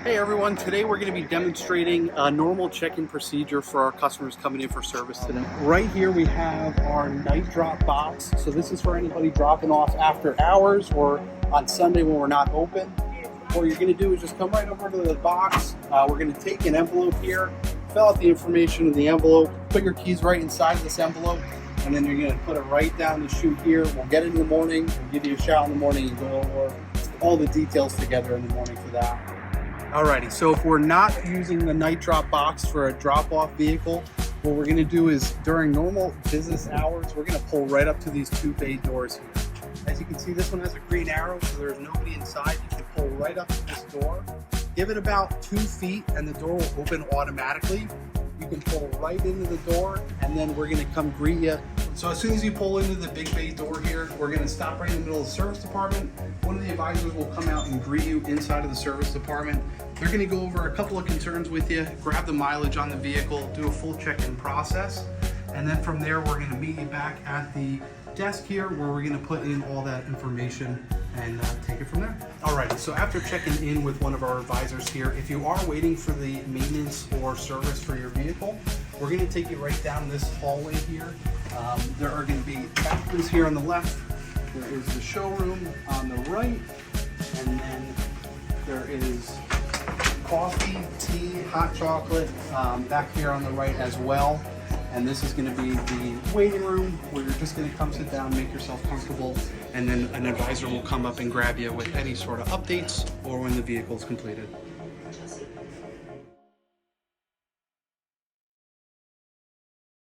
Hey everyone, today we're going to be demonstrating a normal check-in procedure for our customers coming in for service today. Right here we have our night drop box. So this is for anybody dropping off after hours or on Sunday when we're not open. What you're going to do is just come right over to the box. We're going to take an envelope here, fill out the information in the envelope, put your keys right inside this envelope, and then you're going to put it right down the chute here. We'll get it in the morning, we'll give you a shout in the morning and go over all the details together in the morning for that. Alrighty, so if we're not using the night drop box for a drop-off vehicle, what we're going to do is during normal business hours, we're going to pull right up to these two bay doors here. As you can see, this one has a green arrow, so there's nobody inside. You can pull right up to this door, give it about 2 feet, and the door will open automatically. You can pull right into the door, and then we're going to come greet you. So as soon as you pull into the big bay door here, we're going to stop right in the middle of the service department. One of the advisors will come out and greet you inside of the service department. They're going to go over a couple of concerns with you, grab the mileage on the vehicle, do a full check-in process, and then from there we're going to meet you back at the desk here where we're going to put in all that information and take it from there. Alright, so after checking in with one of our advisors here, if you are waiting for the maintenance or service for your vehicle, we're going to take you right down this hallway here. There are going to be bathrooms here on the left. There is the showroom on the right, and then there is coffee, tea, hot chocolate back here on the right as well. And this is going to be the waiting room where you're just going to come sit down, make yourself comfortable, and then an advisor will come up and grab you with any sort of updates or when the vehicle is completed.